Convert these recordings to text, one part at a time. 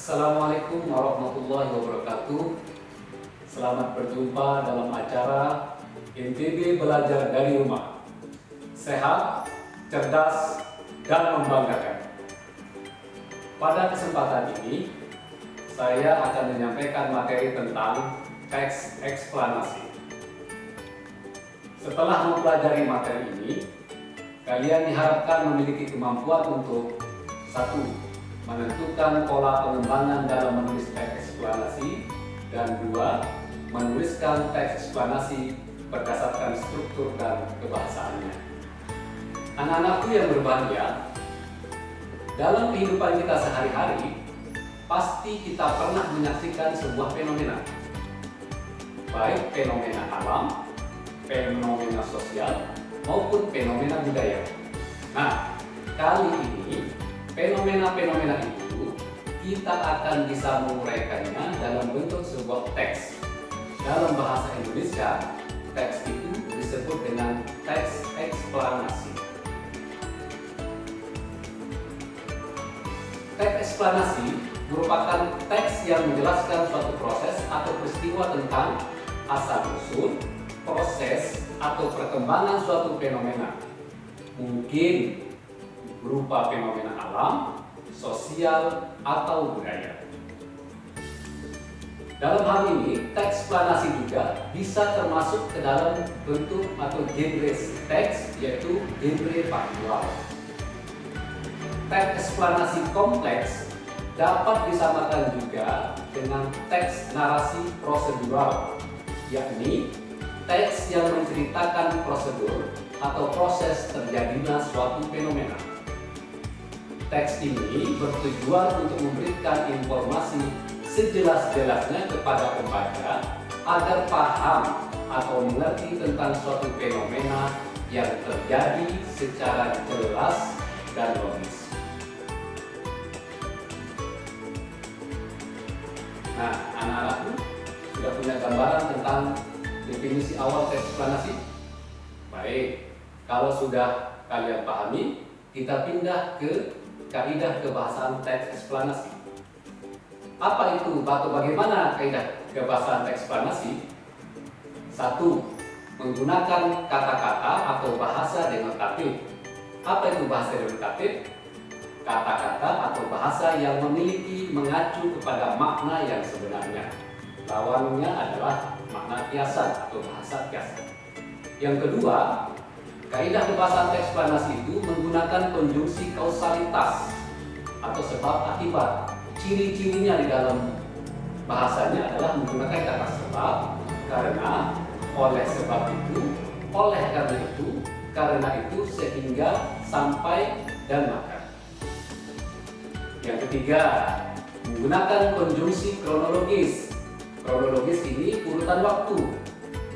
Assalamualaikum warahmatullahi wabarakatuh. Selamat berjumpa dalam acara NTB Belajar dari Rumah. Sehat, cerdas, dan membanggakan. Pada kesempatan ini, saya akan menyampaikan materi tentang teks eksplanasi. Setelah mempelajari materi ini, kalian diharapkan memiliki kemampuan untuk 1. Menentukan pola pengembangan dalam menulis teks eksplanasi, dan 2. Menuliskan teks eksplanasi berdasarkan struktur dan kebahasaannya. Anak-anakku yang berbahagia, dalam kehidupan kita sehari-hari, pasti kita pernah menyaksikan sebuah fenomena, baik fenomena alam, fenomena sosial, maupun fenomena budaya. Nah, kali ini fenomena-fenomena itu kita akan bisa menguraikannya dalam bentuk sebuah teks. Dalam bahasa Indonesia, teks itu disebut dengan teks eksplanasi. Teks eksplanasi merupakan teks yang menjelaskan suatu proses atau peristiwa tentang asal-usul, proses, atau perkembangan suatu fenomena. Mungkin berupa fenomena alam, sosial, atau budaya. Dalam hal ini, teks eksplanasi juga bisa termasuk ke dalam bentuk atau genre teks, yaitu genre faktual. Teks eksplanasi kompleks dapat disamakan juga dengan teks narasi prosedural, yakni teks yang menceritakan prosedur atau proses terjadinya suatu fenomena. Teks ini bertujuan untuk memberikan informasi sejelas-jelasnya kepada pembaca agar paham atau mengerti tentang suatu fenomena yang terjadi secara jelas dan logis. Nah, anak-anakku sudah punya gambaran tentang definisi awal teks eksplanasi? Baik, kalau sudah kalian pahami, kita pindah ke kaidah kebahasaan teks eksplanasi. Apa itu atau bagaimana kaidah kebahasaan teks eksplanasi? 1. Menggunakan kata-kata atau bahasa denotatif. Apa itu bahasa denotatif? Kata-kata atau bahasa yang memiliki mengacu kepada makna yang sebenarnya. Lawannya adalah makna kiasan atau bahasa kiasan. Yang kedua, kaidah kebahasaan teks eksplanasi itu menggunakan konjungsi kausalitas atau sebab akibat. Ciri-cirinya di dalam bahasanya adalah menggunakan kata sebab, karena, oleh sebab itu, oleh karena itu, karena itu, sehingga, sampai, dan maka. Yang ketiga, menggunakan konjungsi kronologis. Kronologis ini urutan waktu.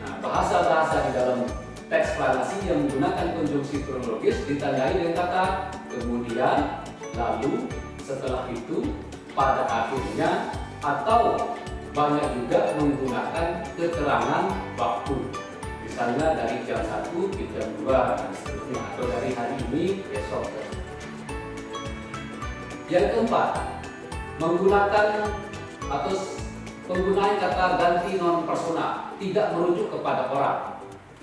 Nah, bahasa-bahasa di dalam teks eksplanasi yang menggunakan konjungsi kronologis ditandai dengan kata kemudian, lalu, setelah itu, pada akhirnya, atau banyak juga menggunakan keterangan waktu. Misalnya dari jam 1 ke jam 2 dan seterusnya, atau dari hari ini besok. Yang keempat, menggunakan atau penggunaan kata ganti non personal, tidak merujuk kepada orang,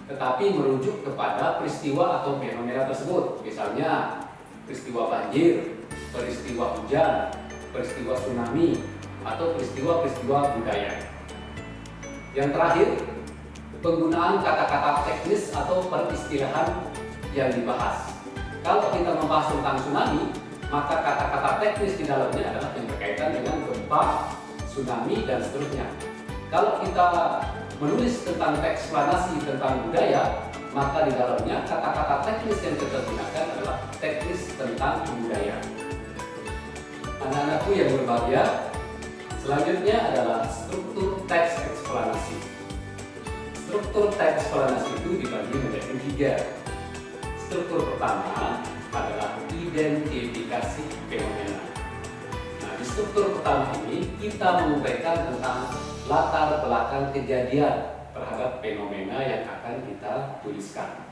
tetapi merujuk kepada peristiwa atau fenomena tersebut. Misalnya peristiwa banjir, peristiwa hujan, peristiwa tsunami, atau peristiwa-peristiwa budaya. Yang terakhir, penggunaan kata-kata teknis atau peristilahan yang dibahas. Kalau kita membahas tentang tsunami, maka kata-kata teknis di dalamnya adalah yang berkaitan dengan gempa, tsunami, dan seterusnya. Kalau kita menulis tentang teks eksplanasi tentang budaya, maka di dalamnya kata-kata teknis yang kita gunakan adalah teknis tentang budaya. Anak-anakku yang berbahagia, selanjutnya adalah struktur teks eksplanasi. Struktur teks eksplanasi itu dibagi menjadi 3. Struktur pertama adalah identifikasi fenomena. Nah, di struktur pertama ini kita menguraikan tentang latar belakang kejadian terhadap fenomena yang akan kita tuliskan.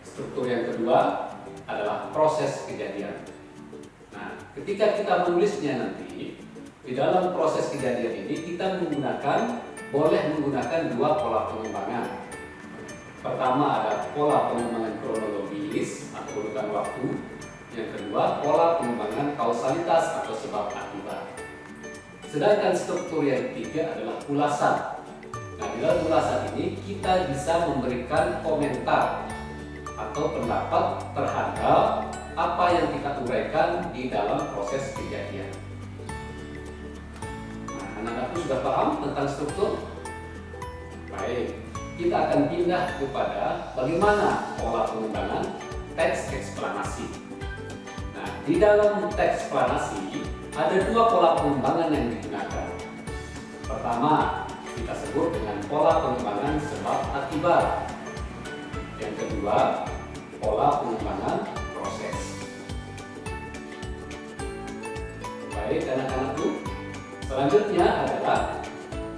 Struktur yang kedua adalah proses kejadian. Nah, ketika kita menulisnya nanti, Di dalam proses kejadian ini kita boleh menggunakan dua pola pengembangan. Pertama ada pola pengembangan kronologis atau urutan waktu. Yang kedua pola pengembangan kausalitas atau sebab akibat. Sedangkan struktur yang ketiga adalah ulasan. Nah, di dalam ulasan ini kita bisa memberikan komentar atau pendapat terhadap apa yang kita uraikan di dalam proses kejadian. Nah, anak-anakku sudah paham tentang struktur? Baik, kita akan pindah kepada bagaimana pola pengembangan teks eksplanasi. Nah, di dalam teks eksplanasi ada dua pola pengembangan yang digunakan. Pertama, kita sebut dengan pola pengembangan sebab akibat. Yang kedua, pola pengembangan proses. Baik anak-anakku, selanjutnya adalah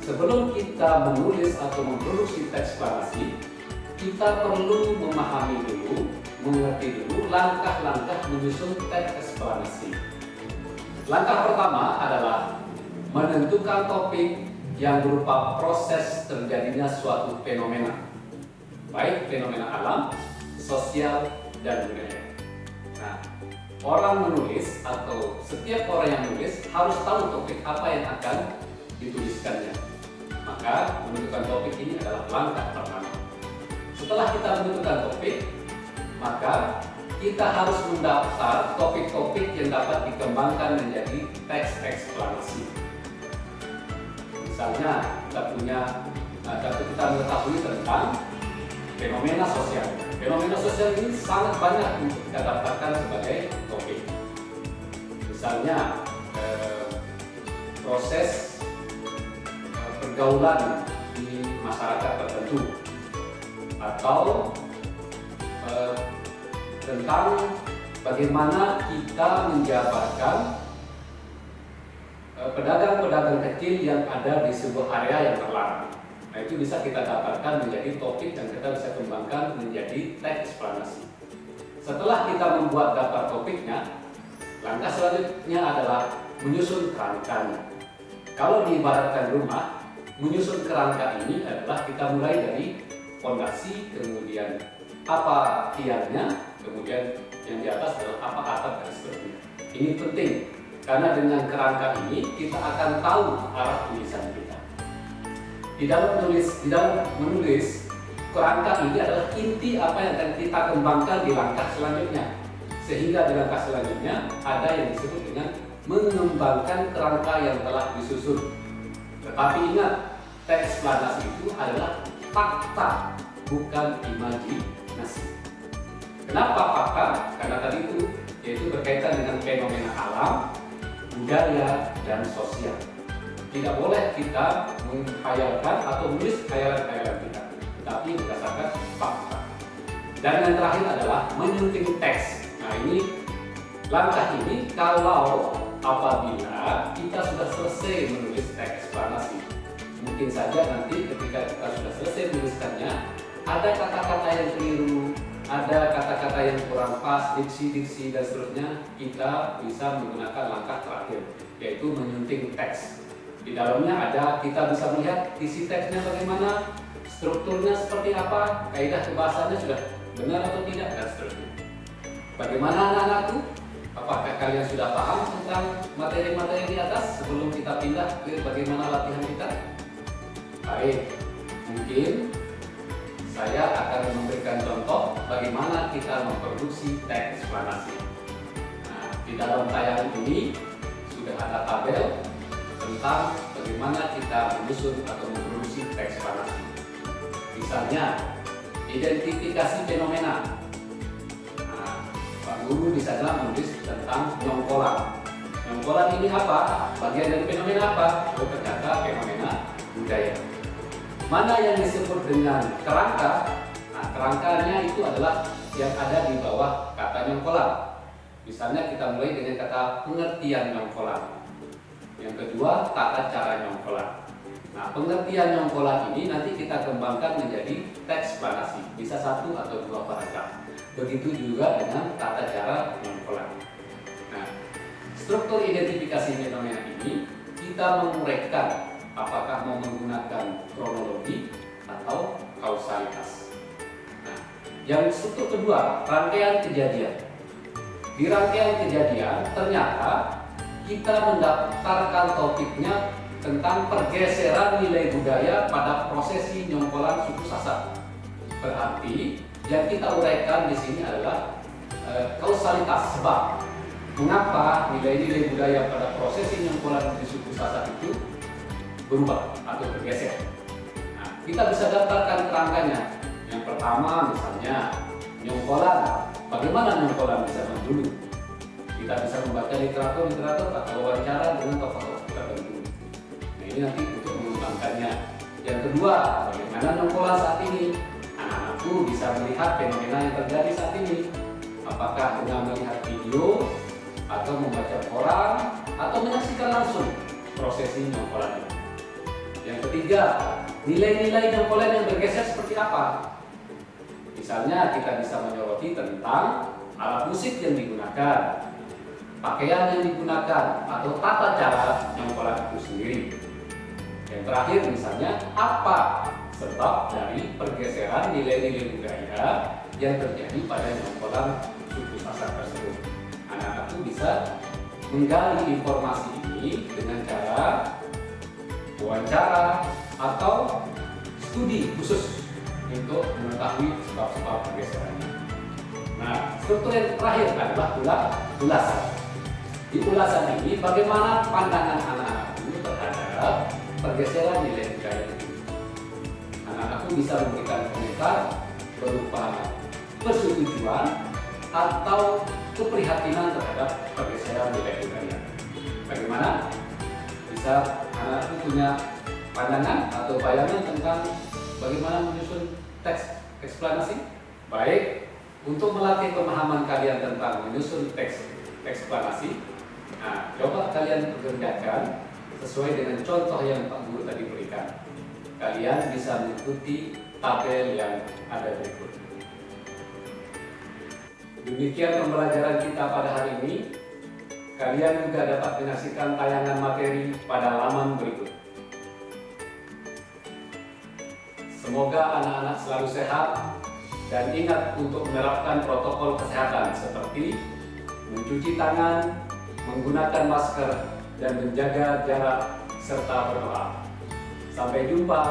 sebelum kita menulis atau memproduksi teks eksplanasi, kita perlu memahami dulu, mengerti dulu langkah-langkah menyusun teks eksplanasi. Langkah pertama adalah menentukan topik yang berupa proses terjadinya suatu fenomena, baik fenomena alam, sosial, dan budaya. Nah, orang menulis atau setiap orang yang menulis harus tahu topik apa yang akan dituliskannya. Maka menentukan topik ini adalah langkah pertama. Setelah kita menentukan topik, maka kita harus mendaftar topik-topik yang dapat dikembangkan menjadi teks eksplanasi. Misalnya kita mengetahui tentang fenomena sosial. Fenomena sosial ini sangat banyak untuk kita daftarkan sebagai topik. Misalnya proses pergaulan di masyarakat tertentu, atau tentang bagaimana kita menjabarkan pedagang-pedagang kecil yang ada di sebuah area yang terlarang. Nah, itu bisa kita dapatkan menjadi topik dan kita bisa kembangkan menjadi teks eksplanasi. Setelah kita membuat daftar topiknya, langkah selanjutnya adalah menyusun kerangkanya. Kalau diibaratkan rumah, menyusun kerangka ini adalah kita mulai dari fondasi, kemudian apa tiangnya, kemudian yang di atas adalah apa atap dan seterusnya. Ini penting karena dengan kerangka ini kita akan tahu arah tulisan kita. Di dalam menulis, kerangka ini adalah inti apa yang akan kita kembangkan di langkah selanjutnya. Sehingga di langkah selanjutnya ada yang disebut dengan mengembangkan kerangka yang telah disusun. Tetapi ingat, teks eksplanasi itu adalah fakta, bukan imajinasi. Kenapa fakta? Karena tadi itu yaitu berkaitan dengan fenomena alam, budaya, dan sosial. Tidak boleh kita menghayalkan atau menulis khayalan-khayalan kita, tetapi berdasarkan fakta. Dan yang terakhir adalah menyunting teks. Nah, ini langkah ini kalau apabila kita sudah selesai menulis teks eksplanasi. Mungkin saja nanti ketika kita sudah selesai menuliskannya, ada kata-kata yang keliru, ada kata-kata yang kurang pas, diksi-diksi dan seterusnya, kita bisa menggunakan langkah terakhir, yaitu menyunting teks. Di dalamnya kita bisa melihat isi teksnya bagaimana, strukturnya seperti apa, kaidah kebahasannya sudah benar atau tidak, dan seterusnya. Bagaimana anak-anakku? Apakah kalian sudah paham tentang materi-materi di atas sebelum kita pindah ke bagaimana latihan kita? Baik, mungkin saya akan memberikan contoh bagaimana kita memproduksi teks eksplanasi. Nah, di dalam tayangan ini sudah ada tabel tentang bagaimana kita menyusun atau memproduksi teks eksplanasi. Misalnya, identifikasi fenomena. Nah, Pak Guru di sana menulis tentang nyongkolan. Nyongkolan ini apa? Bagian dari fenomena apa? Oh, ternyata fenomena budaya. Mana yang disebut dengan kerangka? Nah, kerangkanya itu adalah yang ada di bawah kata nyongkolan. Misalnya kita mulai dengan kata pengertian nyongkolan. Yang kedua, tata cara nyongkolan. Nah, pengertian nyongkolan ini nanti kita kembangkan menjadi teks eksplanasi. Bisa 1 atau 2 paragraf. Begitu juga dengan tata cara nyongkolan. Nah, struktur identifikasi fenomena ini kita menguraikan apakah mau menggunakan kronologi atau kausalitas. Nah, yang struktur kedua, rangkaian kejadian. Di rangkaian kejadian ternyata kita mendaftarkan topiknya tentang pergeseran nilai budaya pada prosesi nyongkolan suku Sasak. Berarti yang kita uraikan di sini adalah kausalitas, sebab mengapa nilai-nilai budaya pada prosesi nyongkolan di suku Sasak itu berubah atau bergeser. Nah, kita bisa daftarkan kerangkanya. Yang pertama misalnya nyongkolan. Bagaimana nyongkolan di zaman dulu? Kita bisa membaca literatur atau wawancara dengan tokoh-tokoh tertentu. Nah, ini nanti untuk mengembangkannya. Yang kedua, bagaimana nyongkolan saat ini? Anak-anakku bisa melihat fenomena yang terjadi saat ini. Apakah dengan melihat video, atau membaca koran, atau menyaksikan langsung prosesi nyongkolan ini. Yang ketiga, nilai-nilai nyongkolan yang bergeser seperti apa? Misalnya kita bisa menyoroti tentang alat musik yang digunakan, pakaian yang digunakan, atau tata cara nyongkolan itu sendiri. Yang terakhir misalnya, apa sebab dari pergeseran nilai-nilai budaya yang terjadi pada nyongkolan suku Sasak tersebut. Anak-anak itu bisa menggali informasi ini dengan cara wawancara atau studi khusus untuk mengetahui sebab-sebab pergeserannya. Nah, struktur yang terakhir adalah ulasan. Di ulasan ini, bagaimana pandangan anak-anak itu terhadap pergeseran nilai budaya itu. Anak-anak itu bisa memberikan komentar berupa persetujuan atau keprihatinan terhadap pergeseran nilai budaya. Bagaimana? Bisa anak-anak itu punya pandangan atau bayangan tentang bagaimana menyusun teks eksplanasi? Baik, untuk melatih pemahaman kalian tentang menyusun teks eksplanasi, nah, coba kalian kerjakan sesuai dengan contoh yang Pak Guru tadi berikan. Kalian bisa mengikuti tabel yang ada berikut. Demikian pembelajaran kita pada hari ini. Kalian juga dapat menyaksikan tayangan materi pada laman berikut. Semoga anak-anak selalu sehat dan ingat untuk menerapkan protokol kesehatan seperti mencuci tangan, menggunakan masker, dan menjaga jarak serta berdoa. Sampai jumpa.